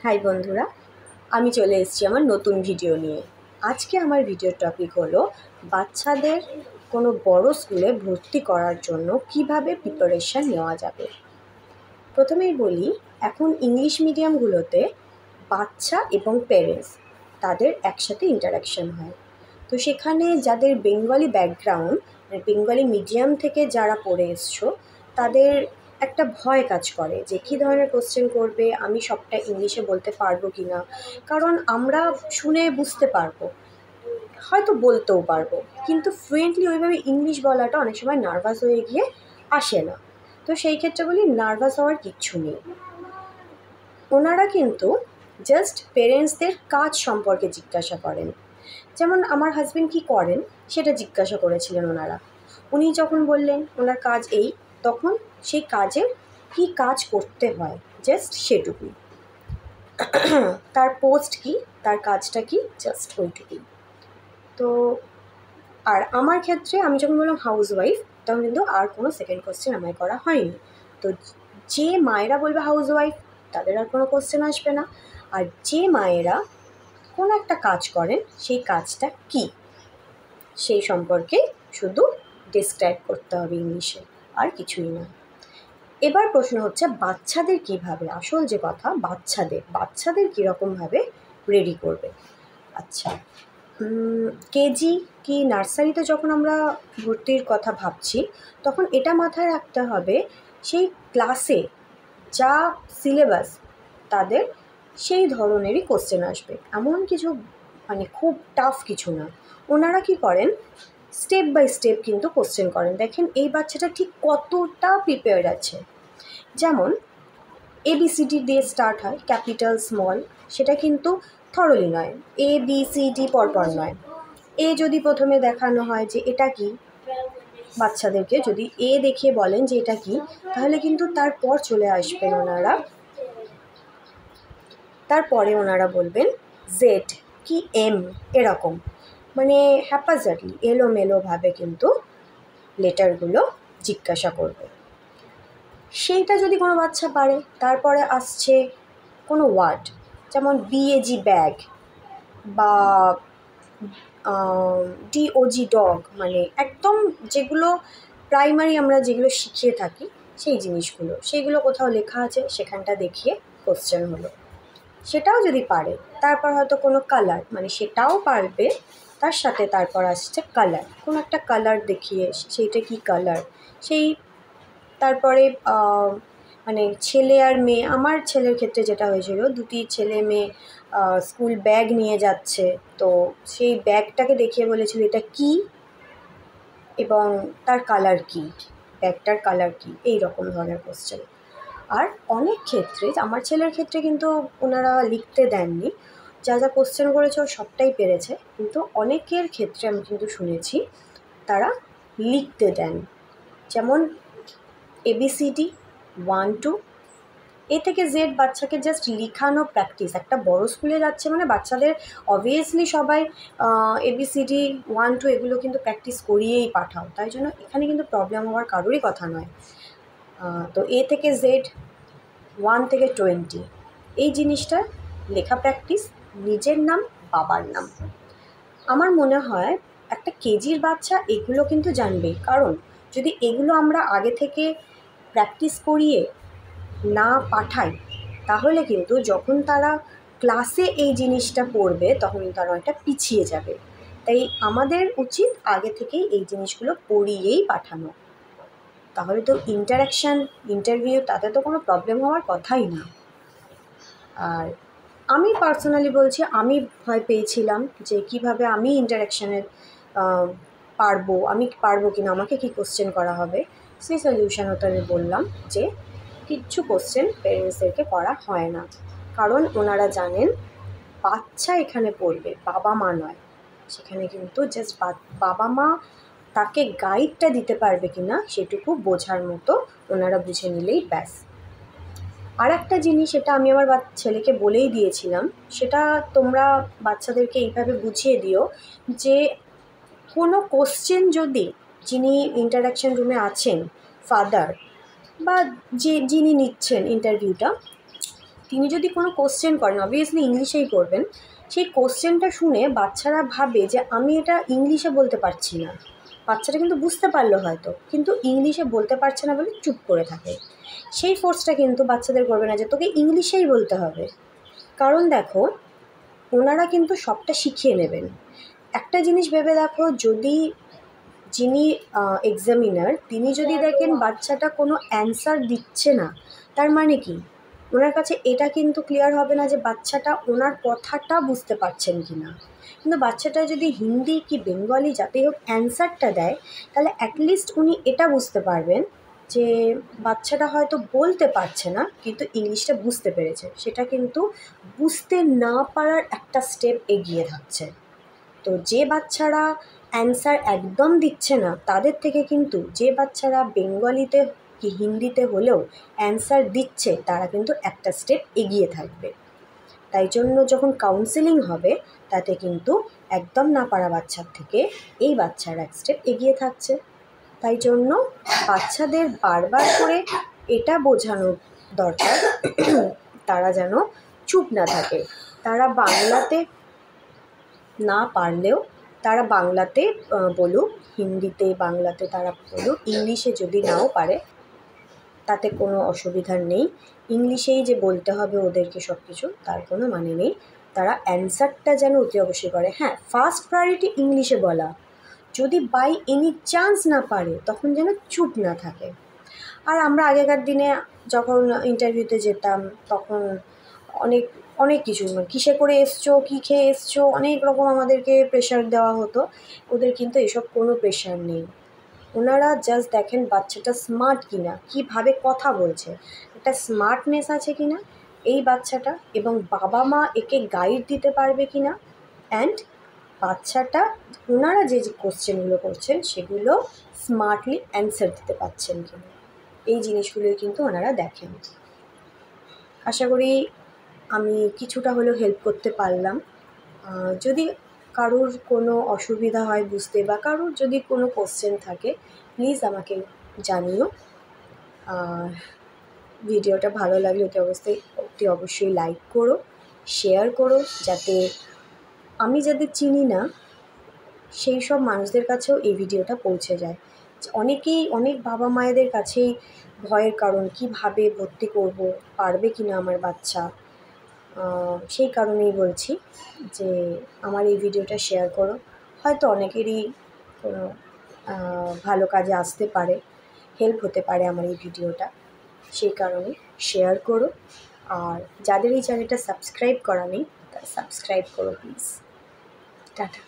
High বন্ধুরা, আমি চলে এসেছি আমার নতুন ভিডিও নিয়ে। আজকে আমার ভিডিওর টপিক হলো বাচ্চাদের কোনো বড় স্কুলে ভর্তি করার জন্য কিভাবে প্রিপারেশান নেওয়া যাবে। প্রথমেই বলি, এখন ইংলিশ মিডিয়ামগুলোতে বাচ্চা এবং পেরেন্টস তাদের একসাথে ইন্টারাকশান হয়। তো সেখানে যাদের বেঙ্গলি ব্যাকগ্রাউন্ড, বেঙ্গলি মিডিয়াম থেকে যারা পড়ে এসছো, তাদের একটা ভয় কাজ করে যে কী ধরনের কোশ্চেন করবে, আমি সবটা ইংলিশে বলতে পারবো কি না। কারণ আমরা শুনে বুঝতে পারবো, হয়তো বলতেও পারবো, কিন্তু ফ্লুয়েন্টলি ওইভাবে ইংলিশ বলাটা অনেক সময় নার্ভাস হয়ে গিয়ে আসে না। তো সেই ক্ষেত্রে বলি, নার্ভাস হওয়ার কিচ্ছু নেই। ওনারা কিন্তু জাস্ট পেরেন্টসদের কাজ সম্পর্কে জিজ্ঞাসা করেন। যেমন আমার হাজব্যান্ড কী করেন সেটা জিজ্ঞাসা করেছিলেন ওনারা। উনি যখন বললেন ওনার কাজ এই, তখন সেই কাজের কী কাজ করতে হয় জাস্ট সেটুকুই, তার পোস্ট কী, তার কাজটা কি, জাস্ট ওইটুকুই। তো আর আমার ক্ষেত্রে আমি যখন বললাম হাউস ওয়াইফ, তখন কিন্তু আর কোনো সেকেন্ড কোশ্চেন আমায় করা হয়নি। তো যে মায়েরা বলবে হাউস ওয়াইফ, তাদের আর কোনো কোশ্চেন আসবে না। আর যে মায়েরা কোনো একটা কাজ করেন, সেই কাজটা কী সেই সম্পর্কে শুধু ডেসক্রাইব করতে হবে ইংলিশে, আর কিছুই না। এবার প্রশ্ন হচ্ছে বাচ্চাদের কিভাবে, আসল যে কথা, বাচ্চাদের কীরকমভাবে রেডি করবে। আচ্ছা, কেজি কি নার্সারিতে যখন আমরা ভর্তির কথা ভাবছি, তখন এটা মাথায় রাখতে হবে সেই ক্লাসে যা সিলেবাস তাদের সেই ধরনেরই কোশ্চেন আসবে, এমন কিছু মানে খুব টাফ কিছু না। ওনারা কি করেন, স্টেপ বাই স্টেপ কিন্তু কোশ্চেন করেন। দেখেন এই বাচ্চাটা ঠিক কতটা প্রিপেয়ার্ড আছে। যেমন ABCD দিয়ে স্টার্ট হয়, ক্যাপিটাল স্মল, সেটা কিন্তু থরলি নয়, ABCD পরপর নয়। এ যদি প্রথমে দেখানো হয় যে এটা কি, বাচ্চাদেরকে যদি এ দেখিয়ে বলেন যে এটা কি, তাহলে কিন্তু তারপর চলে আসবেন ওনারা, তারপরে ওনারা বলবেন জেড কি এম, এরকম মানে হ্যাপাজার্ডলি এলোমেলোভাবে কিন্তু লেটারগুলো জিজ্ঞাসা করবে। সেইটা যদি কোনো বাচ্চা পারে, তারপরে আসছে কোনো ওয়ার্ড, যেমন BAG ব্যাগ বা DOG ডগ, মানে একদম যেগুলো প্রাইমারি আমরা যেগুলো শিখিয়ে থাকি সেই জিনিসগুলো, সেইগুলো কোথাও লেখা আছে সেখানটা দেখিয়ে কোশ্চেন হলো। সেটাও যদি পারে, তারপর হয়তো কোনো কালার, মানে সেটাও পারবে, তার সাথে তারপর আসছে কালার, কোনো একটা কালার দেখিয়ে সেইটা কি কালার সেই। তারপরে মানে ছেলে আর মেয়ে, আমার ছেলের ক্ষেত্রে যেটা হয়েছিল, দুটি ছেলে মেয়ে স্কুল ব্যাগ নিয়ে যাচ্ছে, তো সেই ব্যাগটাকে দেখিয়ে বলেছিল এটা কি এবং তার কালার কি, ব্যাগটার কালার কি, এই রকম ধরনের কোশ্চেন। আর অনেক ক্ষেত্রে, আমার ছেলের ক্ষেত্রে কিন্তু ওনারা লিখতে দেননি, যা যা কোশ্চেন করেছে ও সবটাই পেরেছে, কিন্তু অনেকের ক্ষেত্রে আমি কিন্তু শুনেছি তারা লিখতে দেন। যেমন ABCD 1 2 এ থেকে জেড বাচ্চাকে জাস্ট লিখানো প্র্যাকটিস। একটা বড় স্কুলে যাচ্ছে মানে বাচ্চাদের অবভিয়াসলি সবাই ABCD 1 2 এগুলো কিন্তু প্র্যাকটিস করিয়েই পাঠাও, তাই জন্য এখানে কিন্তু প্রবলেম হওয়ার কারোরই কথা নয়। তো A থেকে জেড 1 থেকে 20 এই জিনিসটা লেখা প্র্যাকটিস, নিজের নাম, বাবার নাম। আমার মনে হয় একটা কেজির বাচ্চা এগুলো কিন্তু জানবেই, কারণ যদি এগুলো আমরা আগে থেকে প্র্যাকটিস করিয়ে না পাঠাই, তাহলে কিন্তু যখন তারা ক্লাসে এই জিনিসটা পড়বে তখন কিন্তু তারা অনেকটা পিছিয়ে যাবে। তাই আমাদের উচিত আগে থেকেই এই জিনিসগুলো পড়িয়েই পাঠানো, তাহলে তো ইন্টারাকশান, ইন্টারভিউ, তাতে তো কোনো প্রবলেম হওয়ার কথাই না। আর আমি পার্সোনালি বলছি, আমি ভয় পেয়েছিলাম যে কিভাবে আমি ইন্টারাকশানে আমি পারবো কি না, আমাকে কি কোশ্চেন করা হবে। সেই সলিউশন ওটা আমি বললাম যে কিচ্ছু কোশ্চেন পেরেন্টসদেরকে করা হয় না, কারণ ওনারা জানেন বাচ্চা এখানে পড়বে, বাবা মা নয়। সেখানে কিন্তু জাস্ট বাবা মা তাকে গাইডটা দিতে পারবে কি না সেটুকু বোঝার মতো ওনারা বুঝে নিলেই ব্যাস। আর একটা জিনিস, সেটা আমি আমার ছেলেকে বলেই দিয়েছিলাম, সেটা তোমরা বাচ্চাদেরকে এইভাবে বুঝিয়ে দিও যে কোনো কোশ্চেন যদি যিনি ইন্টারাকশান রুমে আছেন, ফাদার বা যিনি নিচ্ছেন ইন্টারভিউটা, তিনি যদি কোনো কোশ্চেন করেন, অবভিয়াসলি ইংলিশেই করবেন, সেই কোশ্চেনটা শুনে বাচ্চারা ভাবে যে আমি এটা ইংলিশে বলতে পারছি না। বাচ্চাটা কিন্তু বুঝতে পারলো হয়তো, কিন্তু ইংলিশে বলতে পারছে না বলে চুপ করে থাকে। সেই ফোর্সটা কিন্তু বাচ্চাদের করবে না যে তোকে ইংলিশেই বলতে হবে। কারণ দেখো, ওনারা কিন্তু সবটা শিখিয়ে নেবেন। একটা জিনিস ভেবে দেখো, যদি যিনি এক্সামিনার তিনি যদি দেখেন বাচ্চাটা কোনো অ্যান্সার দিচ্ছে না, তার মানে কি ওনার কাছে এটা কিন্তু ক্লিয়ার হবে না যে বাচ্চাটা ওনার কথাটা বুঝতে পারছেন কি না। কিন্তু বাচ্চাটা যদি হিন্দি কি বেঙ্গলি যাতেই হোক অ্যান্সারটা দেয়, তাহলে অ্যাটলিস্ট উনি এটা বুঝতে পারবেন যে বাচ্চাটা হয়তো বলতে পারছে না কিন্তু ইংলিশটা বুঝতে পেরেছে। সেটা কিন্তু বুঝতে না পারার একটা স্টেপ এগিয়ে থাকছে। তো যে বাচ্চারা অ্যান্সার একদম দিচ্ছে না, তাদের থেকে কিন্তু যে বাচ্চারা বেঙ্গলিতে কি হিন্দিতে হলেও অ্যান্সার দিচ্ছে, তারা কিন্তু একটা স্টেপ এগিয়ে থাকবে। তাই জন্য যখন কাউন্সেলিং হবে, তাতে কিন্তু একদম না পারা বাচ্চার থেকে এই বাচ্চারা এক স্টেপ এগিয়ে থাকছে। তাই জন্য বাচ্চাদের বারবার করে এটা বোঝানো দরকার তারা যেন চুপ না থাকে। তারা বাংলাতে না পারলেও তারা বাংলাতে বলুক, হিন্দিতে বাংলাতে তারা বলুক, ইংলিশে যদি নাও পারে তাতে কোনো অসুবিধা নেই। ইংলিশেই যে বলতে হবে ওদেরকে সব কিছু, তার কোনো মানে নেই। তারা অ্যান্সারটা যেন অতি অবশ্যই করে। হ্যাঁ, ফার্স্ট প্রায়োরিটি ইংলিশে বলা। যদি বাই এনি চান্স না পারে, তখন যেন চুপ না থাকে। আর আমরা আগেকার দিনে যখন ইন্টারভিউতে যেতাম, তখন অনেক অনেক কিছু, কিসে করে এসছো, কী খেয়ে এসছো, অনেক রকম আমাদেরকে প্রেশার দেওয়া হতো। ওদের কিন্তু এসব কোনো প্রেশার নেই। ওনারা জাস্ট দেখেন বাচ্চাটা স্মার্ট কিনা, কীভাবে কথা বলছে, একটা স্মার্টনেস আছে কিনা এই বাচ্চাটা, এবং বাবা মা একে গাইড দিতে পারবে কিনা, অ্যান্ড বাচ্চাটা ওনারা যে যে কোশ্চেনগুলো করছেন সেগুলো স্মার্টলি অ্যান্সার দিতে পারছেন কিনা, এই জিনিসগুলোই কিন্তু ওনারা দেখেন। আশা করি আমি কিছুটা হলেও হেল্প করতে পারলাম। যদি কারোর কোনো অসুবিধা হয় বুঝতে, বা কারোর যদি কোনো কোশ্চেন থাকে, প্লিজ আমাকে জানিও। আর ভিডিওটা ভালো লাগলে অতি অবশ্যই লাইক করো, শেয়ার করো, যাতে আমি যাদের চিনি না সেই সব মানুষদের কাছেও এই ভিডিওটা পৌঁছে যায়। অনেক বাবা মায়েদের কাছেই ভয়ের কারণ, কীভাবে ভর্তি করব, পারবে কি না আমার বাচ্চা। সেই কারণেই বলছি যে আমার এই ভিডিওটা শেয়ার করো, হয়তো অনেকেরই কোনো ভালো কাজে আসতে পারে, হেল্প হতে পারে আমার এই ভিডিওটা। সেই কারণে শেয়ার করো। আর যাদের এই চ্যানেলটা সাবস্ক্রাইব করা নেই, তারা সাবস্ক্রাইব করো প্লিজ। টাটা।